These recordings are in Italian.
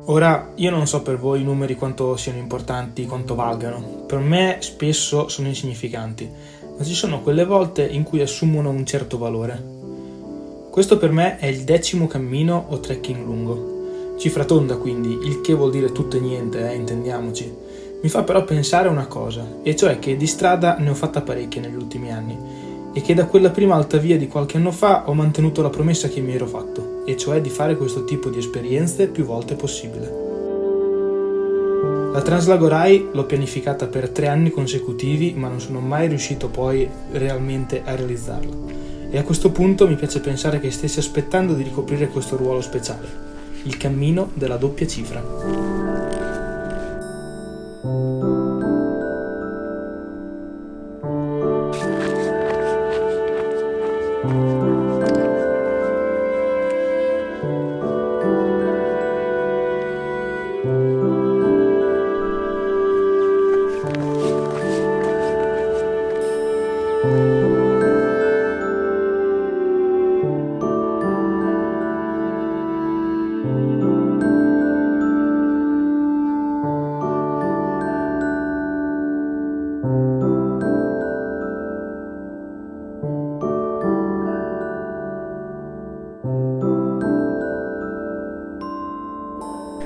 Ora, io non so per voi i numeri quanto siano importanti, quanto valgano. Per me spesso sono insignificanti, ma ci sono quelle volte in cui assumono un certo valore. Questo per me è il 10° cammino o trekking lungo. Cifra tonda quindi, il che vuol dire tutto e niente, intendiamoci. Mi fa però pensare a una cosa, e cioè che di strada ne ho fatta parecchie negli ultimi anni, e che da quella prima alta via di qualche anno fa ho mantenuto la promessa che mi ero fatto, e cioè di fare questo tipo di esperienze più volte possibile. La Translagorai l'ho pianificata per 3 anni consecutivi, ma non sono mai riuscito poi realmente a realizzarla. E a questo punto mi piace pensare che stessi aspettando di ricoprire questo ruolo speciale, il cammino della doppia cifra.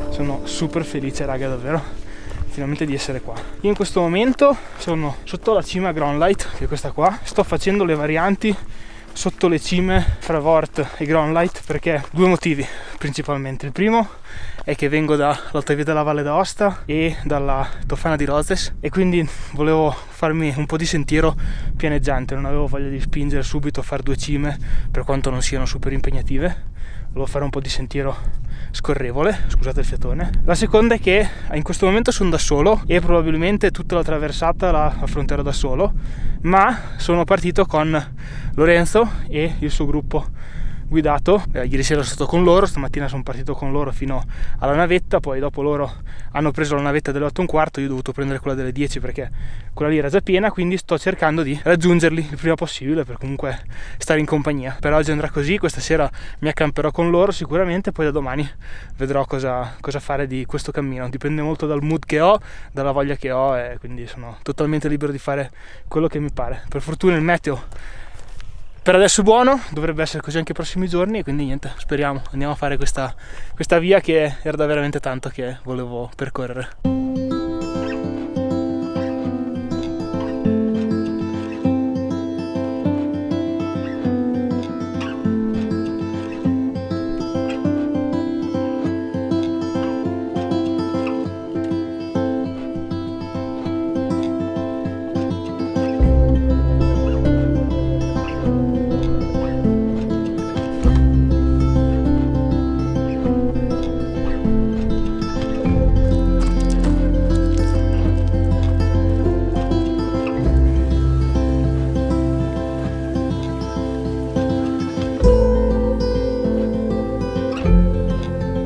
Sono super felice, raga, davvero, finalmente di essere qua. Io in questo momento sono sotto la cima Gronlight, che è questa qua. Sto facendo le varianti sotto le cime fra Vort e Gronlight perché 2 motivi principalmente. Il primo è che vengo dall'Alta Via della Valle d'Aosta e dalla Tofana di Roses e quindi volevo farmi un po' di sentiero pianeggiante, non avevo voglia di spingere subito a fare 2 cime per quanto non siano super impegnative. Volevo fare un po' di sentiero scorrevole, scusate il fiatone. La seconda è che in questo momento sono da solo e probabilmente tutta la traversata la affronterò da solo, ma sono partito con Lorenzo e il suo gruppo guidato. Ieri sera sono stato con loro, stamattina sono partito con loro fino alla navetta, poi dopo loro hanno preso la navetta delle 8:15, io ho dovuto prendere quella delle 10 perché quella lì era già piena, quindi sto cercando di raggiungerli il prima possibile per comunque stare in compagnia. Per oggi andrà così, questa sera mi accamperò con loro sicuramente, poi da domani vedrò cosa fare di questo cammino. Dipende molto dal mood che ho, dalla voglia che ho, e quindi sono totalmente libero di fare quello che mi pare. Per fortuna il meteo per adesso è buono, dovrebbe essere così anche i prossimi giorni e quindi niente, speriamo, andiamo a fare questa via che era da veramente tanto che volevo percorrere.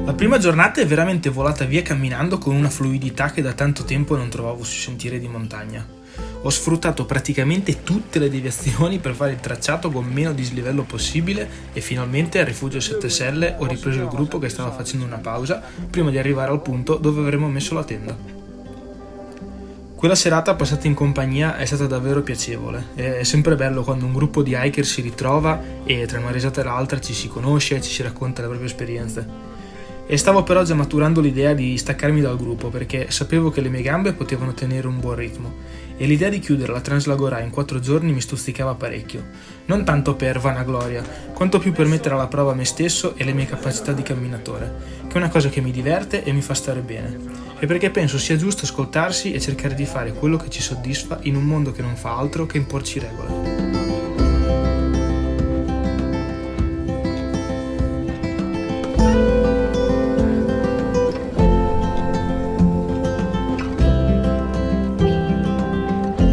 La prima giornata è veramente volata via camminando con una fluidità che da tanto tempo non trovavo sui sentieri di montagna. Ho sfruttato praticamente tutte le deviazioni per fare il tracciato con meno dislivello possibile e finalmente al rifugio 7 Selle ho ripreso il gruppo che stava facendo una pausa prima di arrivare al punto dove avremmo messo la tenda. Quella serata passata in compagnia è stata davvero piacevole. È sempre bello quando un gruppo di hiker si ritrova e tra una risata e l'altra ci si conosce e ci si racconta le proprie esperienze. E stavo però già maturando l'idea di staccarmi dal gruppo perché sapevo che le mie gambe potevano tenere un buon ritmo e l'idea di chiudere la Translagorai in 4 giorni mi stuzzicava parecchio, non tanto per vanagloria, quanto più per mettere alla prova me stesso e le mie capacità di camminatore, che è una cosa che mi diverte e mi fa stare bene, e perché penso sia giusto ascoltarsi e cercare di fare quello che ci soddisfa in un mondo che non fa altro che imporci regole.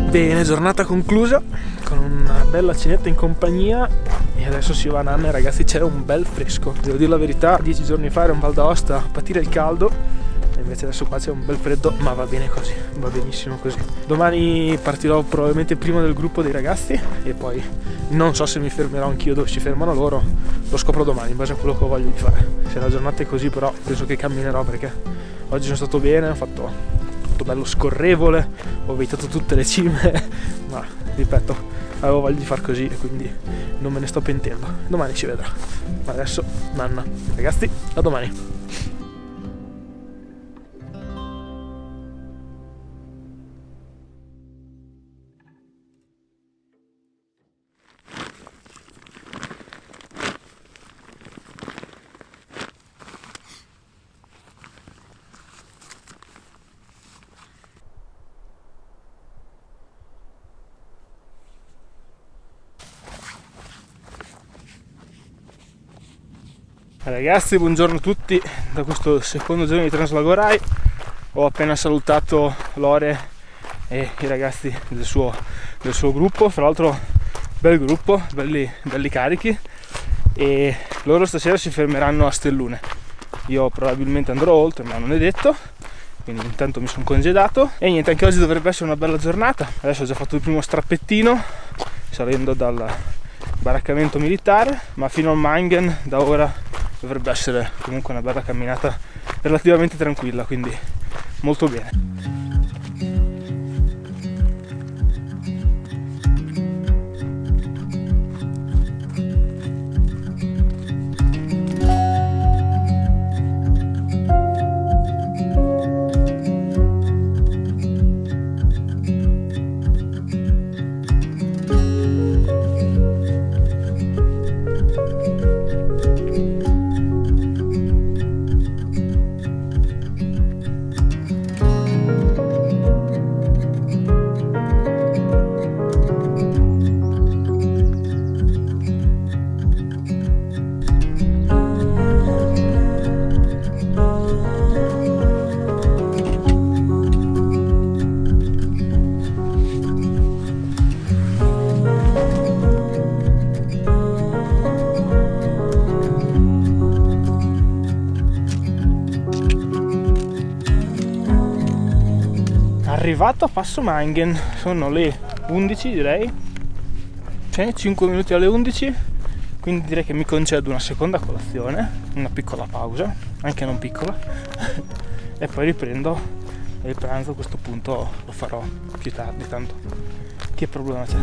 Bene, giornata conclusa con una bella cenetta in compagnia e adesso si va a Nanne. Ragazzi, c'è un bel fresco, devo dire la verità. 10 giorni fa ero in Val d'Aosta a patire il caldo e invece adesso qua c'è un bel freddo, ma va bene così, va benissimo così. Domani partirò probabilmente prima del gruppo dei ragazzi e poi non so se mi fermerò anch'io dove si fermano loro, lo scopro domani in base a quello che ho voglia di fare. Se la giornata è così però penso che camminerò, perché oggi sono stato bene, ho fatto tutto bello scorrevole, ho evitato tutte le cime, ma ripeto, avevo voglia di far così e quindi non me ne sto pentendo. Domani si vedrà, ma adesso nanna. Ragazzi, a domani. Ragazzi, buongiorno a tutti da questo secondo giorno di Translagorai. Ho appena salutato Lore e i ragazzi del suo gruppo, fra l'altro bel gruppo, belli carichi, e loro stasera si fermeranno a Stellune. Io probabilmente andrò oltre, ma non è detto, quindi intanto mi sono congedato e niente, anche oggi dovrebbe essere una bella giornata. Adesso ho già fatto il primo strappettino salendo dal baraccamento militare, ma fino al Mangen da ora dovrebbe essere comunque una bella camminata relativamente tranquilla, quindi molto bene. Arrivato a Passo Mangen, sono le 11 direi, 5 minuti alle 11, quindi direi che mi concedo una seconda colazione, una piccola pausa, anche non piccola, e poi riprendo il pranzo. A questo punto lo farò più tardi, tanto che problema c'è?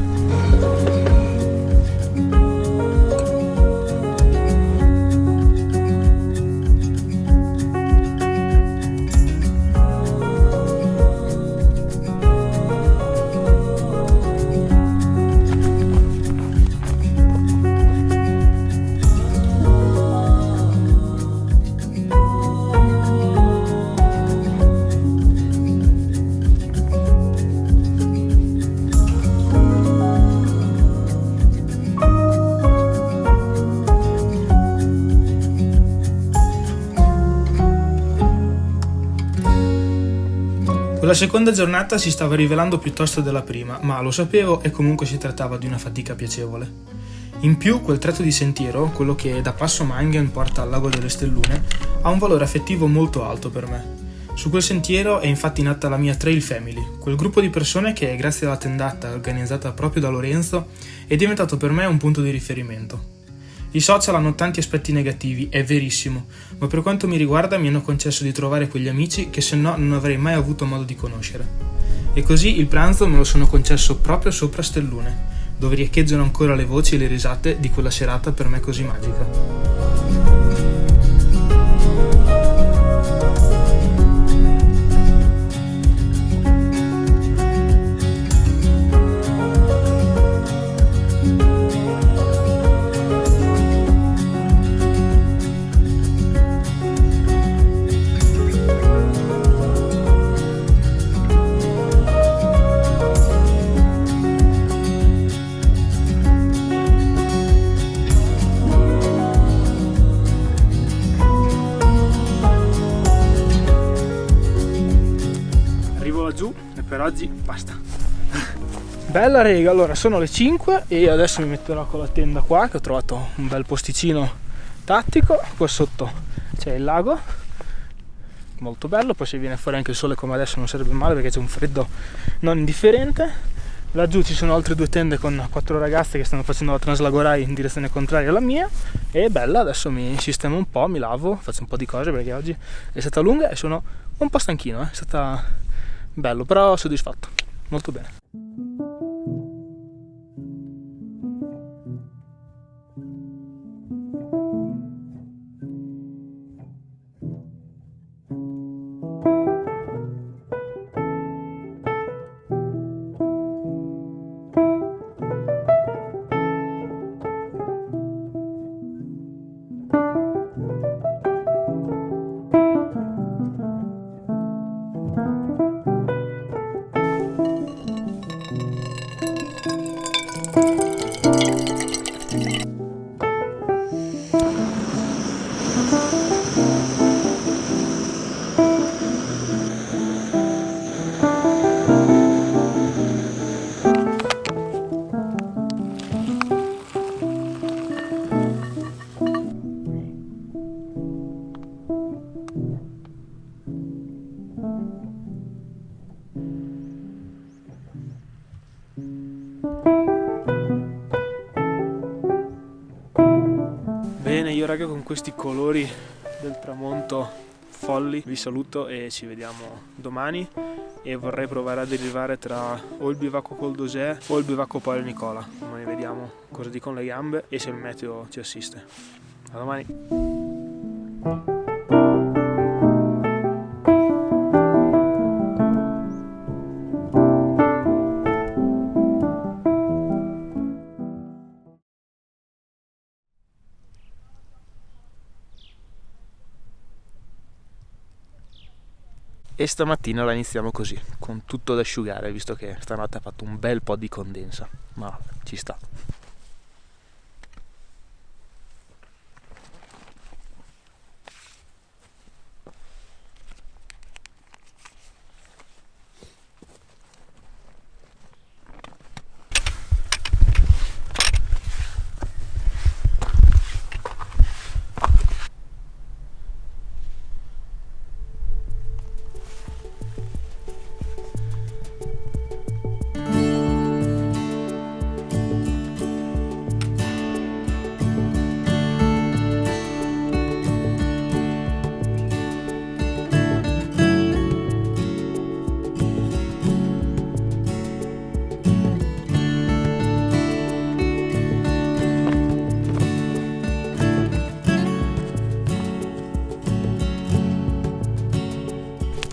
La seconda giornata si stava rivelando piuttosto della prima, ma lo sapevo e comunque si trattava di una fatica piacevole. In più, quel tratto di sentiero, quello che da Passo Mangen porta al lago delle Stellune, ha un valore affettivo molto alto per me. Su quel sentiero è infatti nata la mia Trail Family, quel gruppo di persone che, grazie alla tendata organizzata proprio da Lorenzo, è diventato per me un punto di riferimento. I social hanno tanti aspetti negativi, è verissimo, ma per quanto mi riguarda mi hanno concesso di trovare quegli amici che se no non avrei mai avuto modo di conoscere. E così il pranzo me lo sono concesso proprio sopra Stellune, dove riecheggiano ancora le voci e le risate di quella serata per me così magica. Giù e per oggi basta. Bella rega, allora sono le 5 e adesso mi metterò con la tenda qua, che ho trovato un bel posticino tattico. Qua sotto c'è il lago molto bello. Poi se viene fuori anche il sole come adesso non sarebbe male, perché c'è un freddo non indifferente. Laggiù ci sono altre 2 tende con 4 ragazze che stanno facendo la Translagorai in direzione contraria alla mia, e è bella. Adesso mi sistemo un po', mi lavo, faccio un po' di cose perché oggi è stata lunga e sono un po' stanchino, è stata bello, però soddisfatto, molto bene. Bene, io raga, con questi colori del tramonto folli vi saluto e ci vediamo domani, e vorrei provare ad arrivare tra o il bivacco col Dosè o il bivacco Polo Nicola. Domani vediamo cosa dicono le gambe e se il meteo ci assiste. A domani. E stamattina la iniziamo così, con tutto da asciugare, visto che stanotte ha fatto un bel po' di condensa, ma ci sta.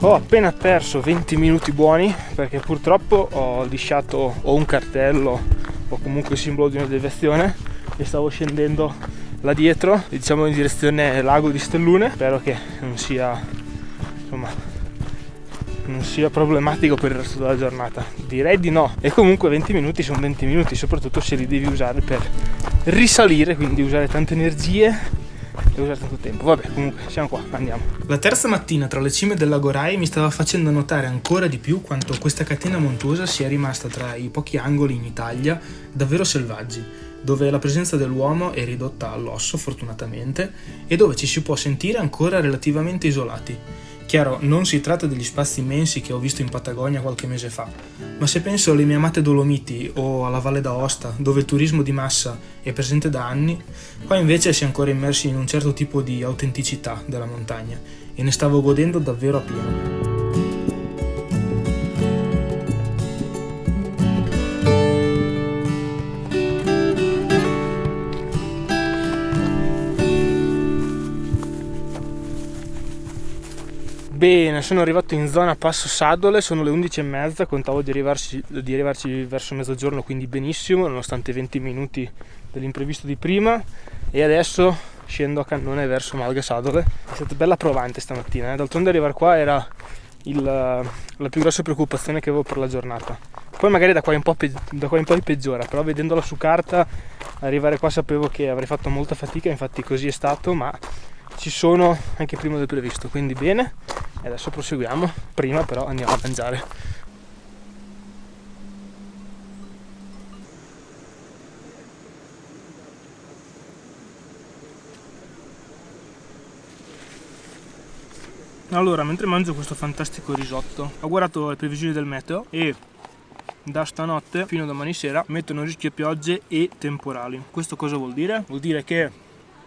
Ho appena perso 20 minuti buoni perché purtroppo ho lisciato o un cartello o comunque il simbolo di una deviazione e stavo scendendo là dietro, diciamo in direzione lago di Stellune. Spero che non sia, insomma, non sia problematico per il resto della giornata. Direi di no. E comunque 20 minuti sono 20 minuti, soprattutto se li devi usare per risalire, quindi usare tante energie e usare tanto tempo. Vabbè, comunque siamo qua, andiamo. La terza mattina tra le cime del lago Rai mi stava facendo notare ancora di più quanto questa catena montuosa sia rimasta tra i pochi angoli in Italia davvero selvaggi, dove la presenza dell'uomo è ridotta all'osso fortunatamente e dove ci si può sentire ancora relativamente isolati. Chiaro, non si tratta degli spazi immensi che ho visto in Patagonia qualche mese fa, ma se penso alle mie amate Dolomiti o alla Valle d'Aosta, dove il turismo di massa è presente da anni, qua invece si è ancora immersi in un certo tipo di autenticità della montagna e ne stavo godendo davvero a pieno. Bene, sono arrivato in zona Passo Sadole, sono le 11:30, contavo di arrivarci verso mezzogiorno, quindi benissimo, nonostante i 20 minuti dell'imprevisto di prima, e adesso scendo a cannone verso Malga Sadole. È stata bella provante stamattina, d'altronde arrivare qua era la più grossa preoccupazione che avevo per la giornata. Poi magari da qua in poi peggiora, però vedendola su carta arrivare qua sapevo che avrei fatto molta fatica, infatti così è stato, ma ci sono anche prima del previsto, quindi bene. E adesso proseguiamo, prima però andiamo a mangiare. Allora, mentre mangio questo fantastico risotto, ho guardato le previsioni del meteo e da stanotte fino a domani sera mettono a rischio piogge e temporali. Questo cosa vuol dire? Vuol dire che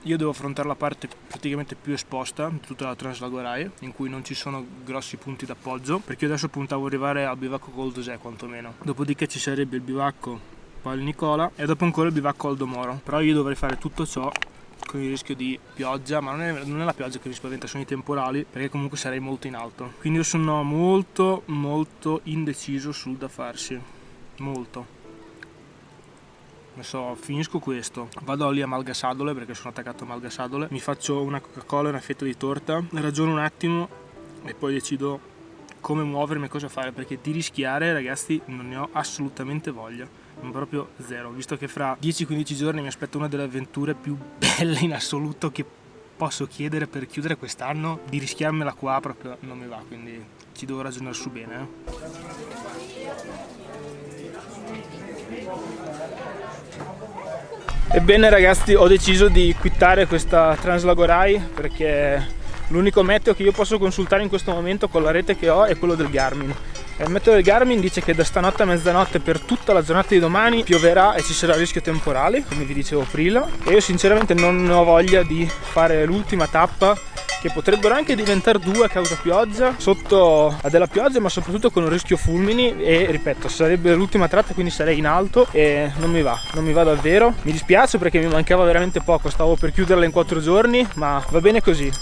io devo affrontare la parte praticamente più esposta di tutta la Translagorai, in cui non ci sono grossi punti d'appoggio, perché io adesso puntavo ad arrivare al bivacco Coldosè quantomeno. Dopodiché ci sarebbe il bivacco Val Nicola e dopo ancora il bivacco Aldo Moro. Però io dovrei fare tutto ciò con il rischio di pioggia, ma non è la pioggia che mi spaventa, sono i temporali, perché comunque sarei molto in alto. Quindi io sono molto indeciso sul da farsi, molto. Adesso finisco questo, vado lì a Malgasadole perché sono attaccato a Malgasadole, mi faccio una Coca-Cola e una fetta di torta, ragiono un attimo e poi decido come muovermi e cosa fare, perché di rischiare, ragazzi, non ne ho assolutamente voglia, proprio zero, visto che fra 10-15 giorni mi aspetta una delle avventure più belle in assoluto che posso chiedere per chiudere quest'anno. Di rischiarmela qua proprio non mi va, quindi ci devo ragionare su bene. Ebbene ragazzi, ho deciso di quittare questa Translagorai perché l'unico meteo che io posso consultare in questo momento con la rete che ho è quello del Garmin. Il meteo del Garmin dice che da stanotte a mezzanotte per tutta la giornata di domani pioverà e ci sarà rischio temporale, come vi dicevo prima, e io sinceramente non ho voglia di fare l'ultima tappa, che potrebbero anche diventare 2 a causa pioggia, sotto a della pioggia, ma soprattutto con un rischio fulmini, e ripeto, sarebbe l'ultima tratta, quindi sarei in alto e non mi va davvero. Mi dispiace perché mi mancava veramente poco, stavo per chiuderla in 4 giorni, ma va bene così,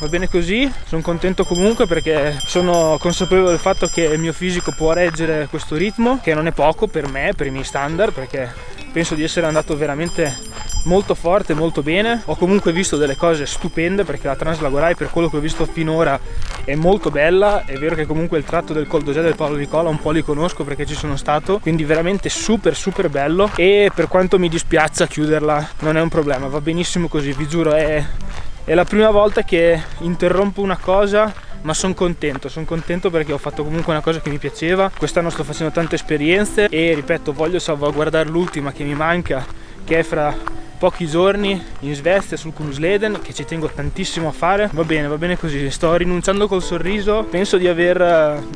sono contento comunque perché sono consapevole del fatto che il mio fisico può reggere questo ritmo, che non è poco per me, per i miei standard, perché penso di essere andato veramente molto forte, molto bene. Ho comunque visto delle cose stupende, perché la Translagorai, per quello che ho visto finora, è molto bella. È vero che comunque il tratto del Col d'Osè del Paolo Nicola un po' li conosco perché ci sono stato, quindi veramente super bello, e per quanto mi dispiaccia chiuderla non è un problema, va benissimo così, vi giuro, è la prima volta che interrompo una cosa, ma sono contento perché ho fatto comunque una cosa che mi piaceva. Quest'anno sto facendo tante esperienze e ripeto, voglio salvaguardare l'ultima che mi manca, che è fra pochi giorni in Svezia sul Kungsleden, che ci tengo tantissimo a fare. Va bene così, sto rinunciando col sorriso. Penso di aver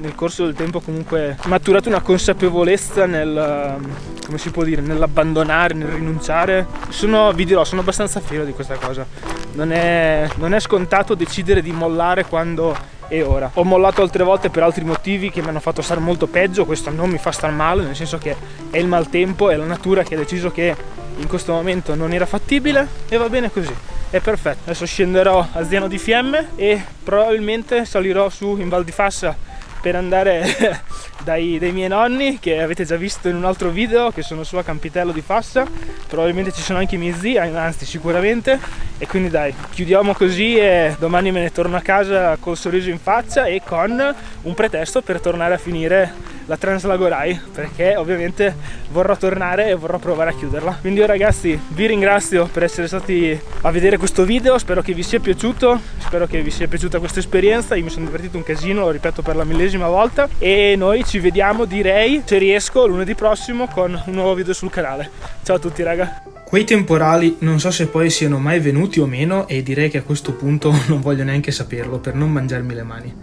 nel corso del tempo comunque maturato una consapevolezza nel, come si può dire, nell'abbandonare, nel rinunciare. Vi dirò, sono abbastanza fiero di questa cosa. Non è scontato decidere di mollare quando è ora. Ho mollato altre volte per altri motivi che mi hanno fatto stare molto peggio, questo non mi fa star male, nel senso che è il maltempo, è la natura che ha deciso che in questo momento non era fattibile, e va bene così, è perfetto. Adesso scenderò a Ziano di Fiemme e probabilmente salirò su in Val di Fassa per andare dai miei nonni, che avete già visto in un altro video, che sono su a Campitello di Fassa. Probabilmente ci sono anche i miei zii, anzi sicuramente, e quindi dai, chiudiamo così e domani me ne torno a casa col sorriso in faccia e con un pretesto per tornare a finire la Translagorai, perché ovviamente vorrò tornare e vorrò provare a chiuderla. Quindi io ragazzi vi ringrazio per essere stati a vedere questo video, spero che vi sia piaciuto, spero che vi sia piaciuta questa esperienza. Io mi sono divertito un casino, lo ripeto per la 1000ª volta, e noi ci vediamo, direi, se riesco, lunedì prossimo con un nuovo video sul canale. Ciao a tutti raga. Quei temporali non so se poi siano mai venuti o meno, e direi che a questo punto non voglio neanche saperlo per non mangiarmi le mani,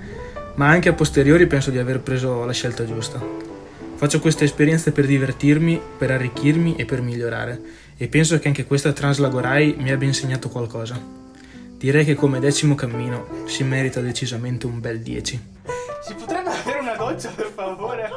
ma anche a posteriori penso di aver preso la scelta giusta. Faccio queste esperienze per divertirmi, per arricchirmi e per migliorare, e penso che anche questa Translagorai mi abbia insegnato qualcosa. Direi che come 10° cammino si merita decisamente un bel 10. Si potrebbe avere una doccia per favore?